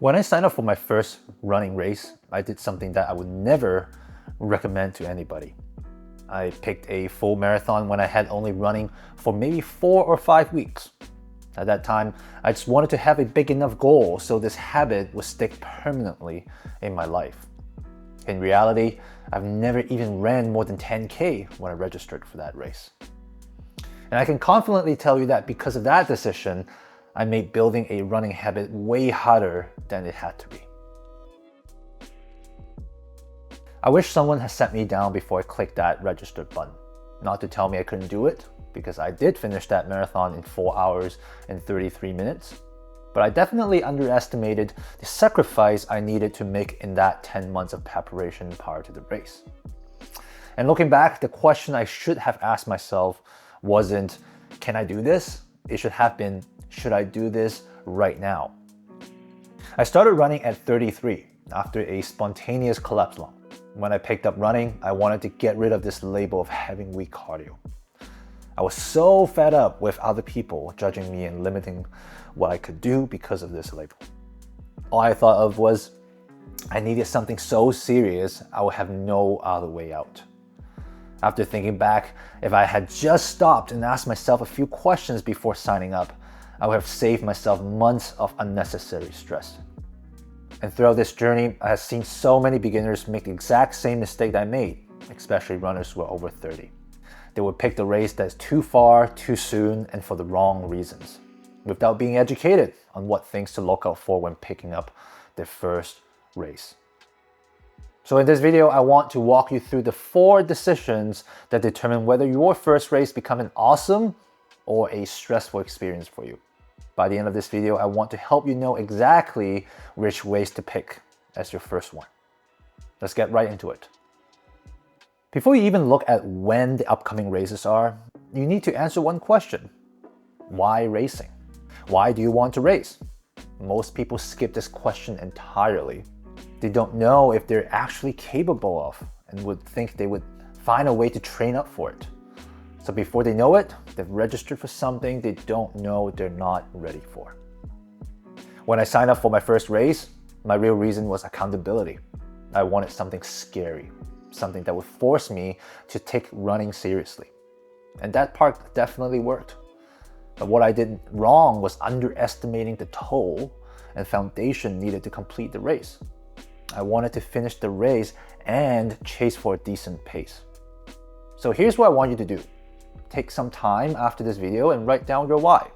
When I signed up for my first running race, I did something that I would never recommend to anybody. I picked a full marathon when I had only running for maybe 4 or 5 weeks. At that time, I just wanted to have a big enough goal so this habit would stick permanently in my life. In reality, I've never even ran more than 10K when I registered for that race. And I can confidently tell you that because of that decision, I made building a running habit way harder than it had to be. I wish someone had sat me down before I clicked that register button. Not to tell me I couldn't do it, because I did finish that marathon in 4 hours and 33 minutes. But I definitely underestimated the sacrifice I needed to make in that 10 months of preparation prior to the race. And looking back, the question I should have asked myself wasn't, can I do this? It should have been, should I do this right now? I started running at 33 after a spontaneous collapse lung. When I picked up running, I wanted to get rid of this label of having weak cardio. I was so fed up with other people judging me and limiting what I could do because of this label. All I thought of was, I needed something so serious, I would have no other way out. After thinking back, if I had just stopped and asked myself a few questions before signing up, I would have saved myself months of unnecessary stress. And throughout this journey, I have seen so many beginners make the exact same mistake I made, especially runners who are over 30. They would pick the race that's too far, too soon, and for the wrong reasons, without being educated on what things to look out for when picking up their first race. So in this video, I want to walk you through the 4 decisions that determine whether your first race becomes an awesome or a stressful experience for you. By the end of this video, I want to help you know exactly which race to pick as your first one. Let's get right into it. Before you even look at when the upcoming races are, you need to answer one question. Why racing? Why do you want to race? Most people skip this question entirely. They don't know if they're actually capable of and would think they would find a way to train up for it. So before they know it, they've registered for something they don't know they're not ready for. When I signed up for my first race, my real reason was accountability. I wanted something scary, something that would force me to take running seriously. And that part definitely worked. But what I did wrong was underestimating the toll and foundation needed to complete the race. I wanted to finish the race and chase for a decent pace. So here's what I want you to do. Take some time after this video and write down your why.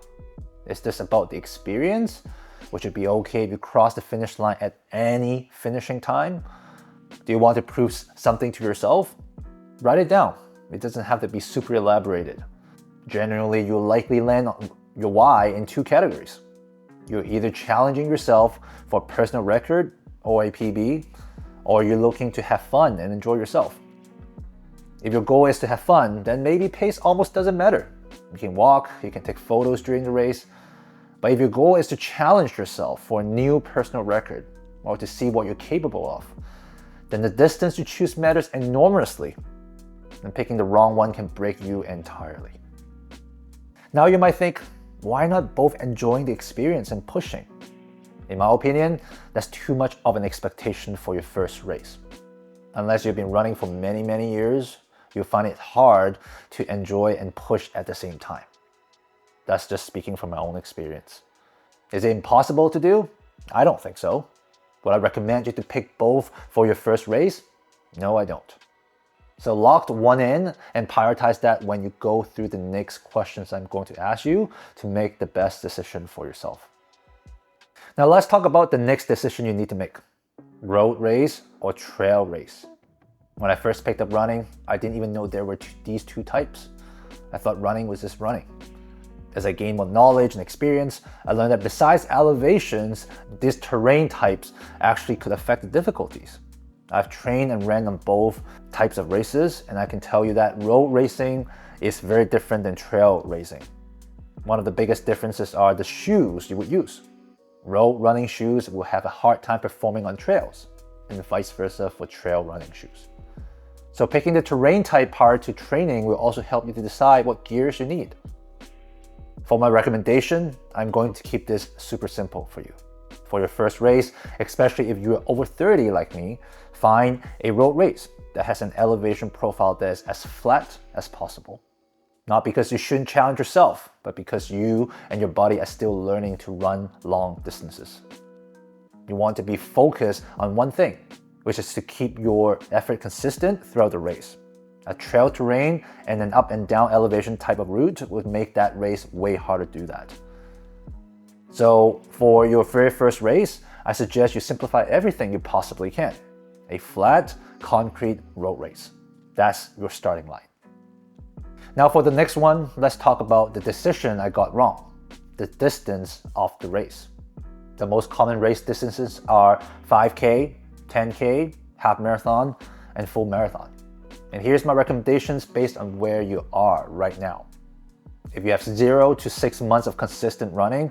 Is this about the experience, which would be okay if you cross the finish line at any finishing time? Do you want to prove something to yourself? Write it down. It doesn't have to be super elaborated. Generally, you'll likely land on your why in 2 categories. You're either challenging yourself for a personal record or a PB, or you're looking to have fun and enjoy yourself. If your goal is to have fun, then maybe pace almost doesn't matter. You can walk, you can take photos during the race. But if your goal is to challenge yourself for a new personal record or to see what you're capable of, then the distance you choose matters enormously, and picking the wrong one can break you entirely. Now you might think, why not both enjoying the experience and pushing? In my opinion, that's too much of an expectation for your first race. Unless you've been running for many, many years, you'll find it hard to enjoy and push at the same time. That's just speaking from my own experience. Is it impossible to do? I don't think so. Would I recommend you to pick both for your first race? No, I don't. So lock one in and prioritize that when you go through the next questions I'm going to ask you to make the best decision for yourself. Now let's talk about the next decision you need to make. Road race or trail race. When I first picked up running, I didn't even know there were these 2 types. I thought running was just running. As I gained more knowledge and experience, I learned that besides elevations, these terrain types actually could affect the difficulties. I've trained and ran on both types of races, and I can tell you that road racing is very different than trail racing. One of the biggest differences are the shoes you would use. Road running shoes will have a hard time performing on trails, and vice versa for trail running shoes. So picking the terrain type part to training will also help you to decide what gears you need. For my recommendation, I'm going to keep this super simple for you. For your first race, especially if you're over 30 like me, find a road race that has an elevation profile that is as flat as possible. Not because you shouldn't challenge yourself, but because you and your body are still learning to run long distances. You want to be focused on one thing, which is to keep your effort consistent throughout the race. A trail terrain and an up and down elevation type of route would make that race way harder to do that. So for your very first race, I suggest you simplify everything you possibly can. A flat, concrete road race. That's your starting line. Now for the next one, let's talk about the decision I got wrong. The distance of the race. The most common race distances are 5K, 10K, half marathon, and full marathon. And here's my recommendations based on where you are right now. If you have 0 to 6 months of consistent running,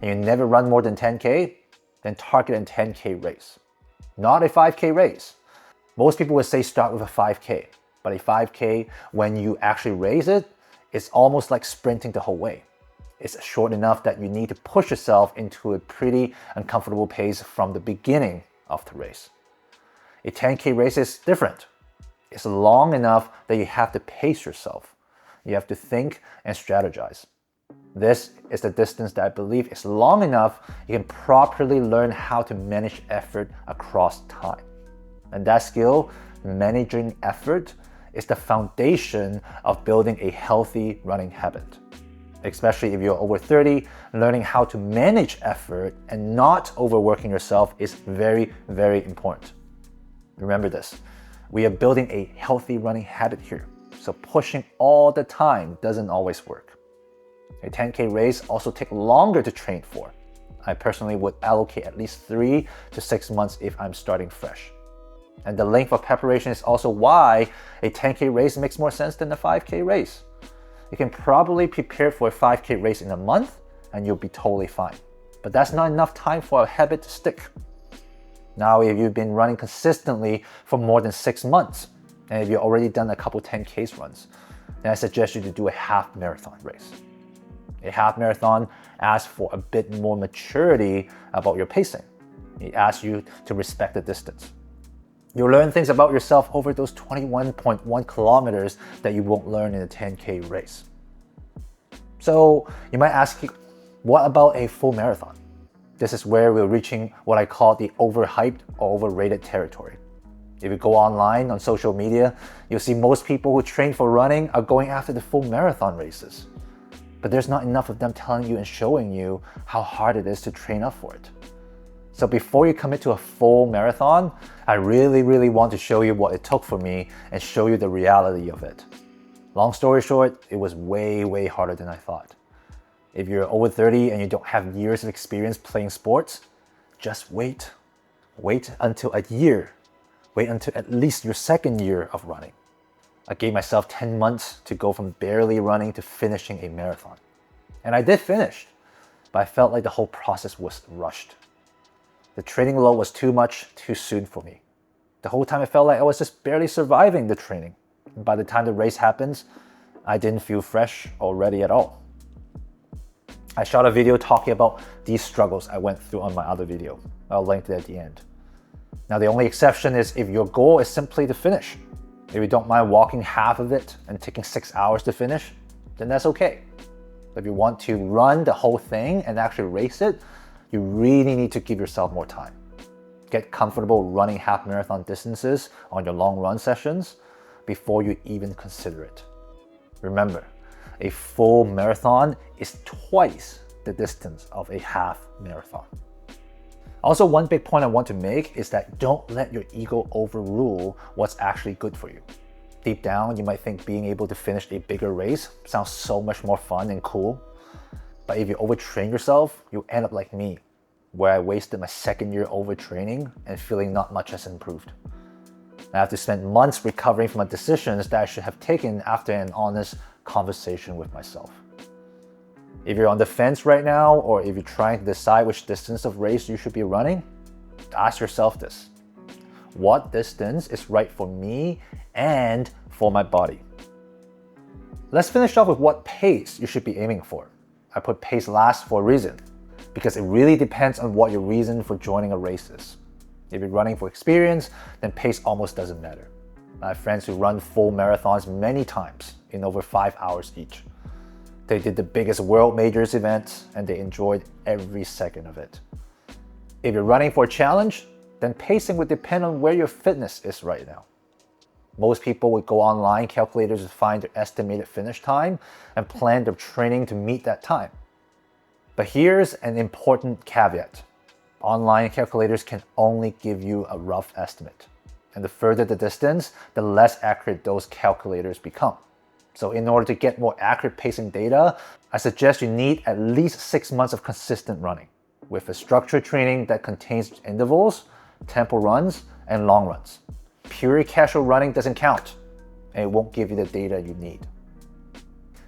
and you never run more than 10K, then target a 10K race, not a 5K race. Most people would say start with a 5K, but a 5K, when you actually race it, it's almost like sprinting the whole way. It's short enough that you need to push yourself into a pretty uncomfortable pace from the beginning of the race. A 10K race is different. It's long enough that you have to pace yourself. You have to think and strategize. This is the distance that I believe is long enough you can properly learn how to manage effort across time. And that skill, managing effort, is the foundation of building a healthy running habit. Especially if you're over 30, learning how to manage effort and not overworking yourself is very, very important. Remember this, we are building a healthy running habit here, so pushing all the time doesn't always work. A 10K race also takes longer to train for. I personally would allocate at least 3 to 6 months if I'm starting fresh. And the length of preparation is also why a 10K race makes more sense than a 5K race. You can probably prepare for a 5K race in a month and you'll be totally fine. But that's not enough time for a habit to stick. Now, if you've been running consistently for more than 6 months, and if you've already done a couple 10K runs, then I suggest you to do a half marathon race. A half marathon asks for a bit more maturity about your pacing. It asks you to respect the distance. You'll learn things about yourself over those 21.1 kilometers that you won't learn in a 10K race. So you might ask, what about a full marathon? This is where we're reaching what I call the overhyped or overrated territory. If you go online on social media, you'll see most people who train for running are going after the full marathon races. But there's not enough of them telling you and showing you how hard it is to train up for it. So before you commit to a full marathon, I really want to show you what it took for me and show you the reality of it. Long story short, it was way harder than I thought. If you're over 30 and you don't have years of experience playing sports, just wait. Wait until a year. Wait until at least your second year of running. I gave myself 10 months to go from barely running to finishing a marathon. And I did finish, but I felt like the whole process was rushed. The training load was too much, too soon for me. The whole time I felt like I was just barely surviving the training. And by the time the race happens, I didn't feel fresh or ready at all. I shot a video talking about these struggles I went through on my other video. I'll link it at the end. Now the only exception is if your goal is simply to finish. If you don't mind walking half of it and taking 6 hours to finish, then that's okay. But if you want to run the whole thing and actually race it, you really need to give yourself more time. Get comfortable running half marathon distances on your long run sessions before you even consider it. Remember, a full marathon is twice the distance of a half marathon. Also, one big point I want to make is that don't let your ego overrule what's actually good for you. Deep down, you might think being able to finish a bigger race sounds so much more fun and cool. But if you overtrain yourself, you'll end up like me, where I wasted my second year overtraining and feeling not much has improved. I have to spend months recovering from the decisions that I should have taken after an honest conversation with myself. If you're on the fence right now, or if you're trying to decide which distance of race you should be running, ask yourself this. What distance is right for me and for my body? Let's finish off with what pace you should be aiming for. I put pace last for a reason. because it really depends on what your reason for joining a race is. If you're running for experience, then pace almost doesn't matter. I have friends who run full marathons many times in over 5 hours each. They did the biggest world majors events and they enjoyed every second of it. If you're running for a challenge, then pacing would depend on where your fitness is right now. Most people would go online calculators to find their estimated finish time and plan their training to meet that time. But here's an important caveat. Online calculators can only give you a rough estimate. And the further the distance, the less accurate those calculators become. So in order to get more accurate pacing data, I suggest you need at least 6 months of consistent running, with a structured training that contains intervals, tempo runs, and long runs. Pure casual running doesn't count, and it won't give you the data you need.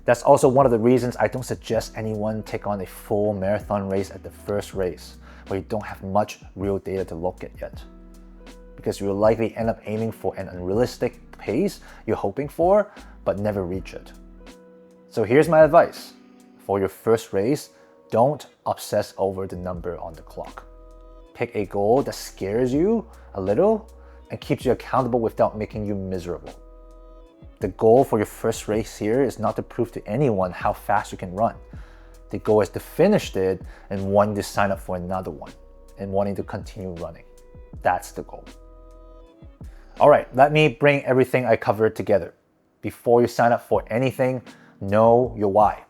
That's also one of the reasons I don't suggest anyone take on a full marathon race at the first race, where you don't have much real data to look at yet. Because you'll likely end up aiming for an unrealistic pace you're hoping for, but never reach it. So here's my advice. For your first race, don't obsess over the number on the clock. Pick a goal that scares you a little and keeps you accountable without making you miserable. The goal for your first race here is not to prove to anyone how fast you can run. The goal is to finish it and wanting to sign up for another one and wanting to continue running. That's the goal. All right, let me bring everything I covered together. Before you sign up for anything, know your why.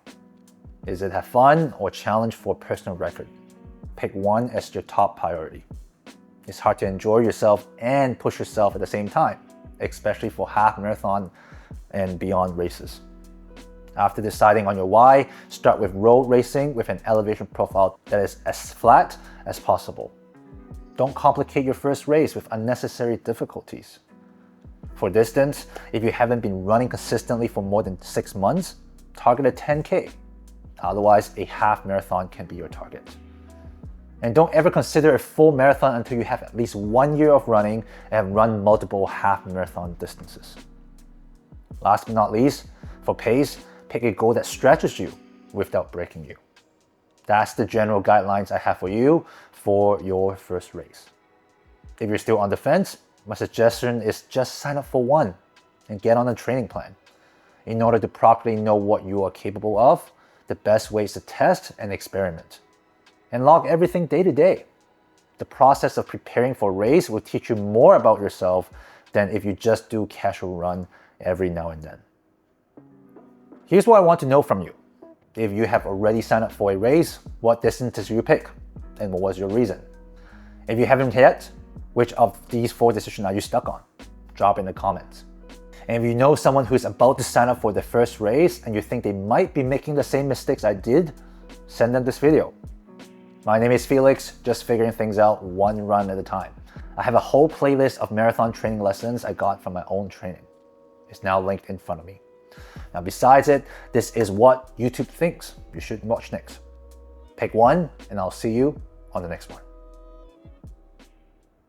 Is it have fun or challenge for a personal record? Pick one as your top priority. It's hard to enjoy yourself and push yourself at the same time, especially for half marathon and beyond races. After deciding on your why, start with road racing with an elevation profile that is as flat as possible. Don't complicate your first race with unnecessary difficulties. For distance, if you haven't been running consistently for more than 6 months, target a 10K. Otherwise, a half marathon can be your target. And don't ever consider a full marathon until you have at least 1 year of running and have run multiple half marathon distances. Last but not least, for pace, pick a goal that stretches you without breaking you. That's the general guidelines I have for you for your first race. If you're still on the fence, my suggestion is just sign up for one and get on a training plan. In order to properly know what you are capable of, the best way is to test and experiment. And log everything day to day. The process of preparing for a race will teach you more about yourself than if you just do casual run every now and then. Here's what I want to know from you. If you have already signed up for a race, what distance did you pick? And what was your reason? If you haven't yet, which of these 4 decisions are you stuck on? Drop in the comments. And if you know someone who's about to sign up for their first race and you think they might be making the same mistakes I did, send them this video. My name is Felix, just figuring things out one run at a time. I have a whole playlist of marathon training lessons I got from my own training. It's now linked in front of me. Now besides it, this is what YouTube thinks you should watch next. Pick one and I'll see you on the next one.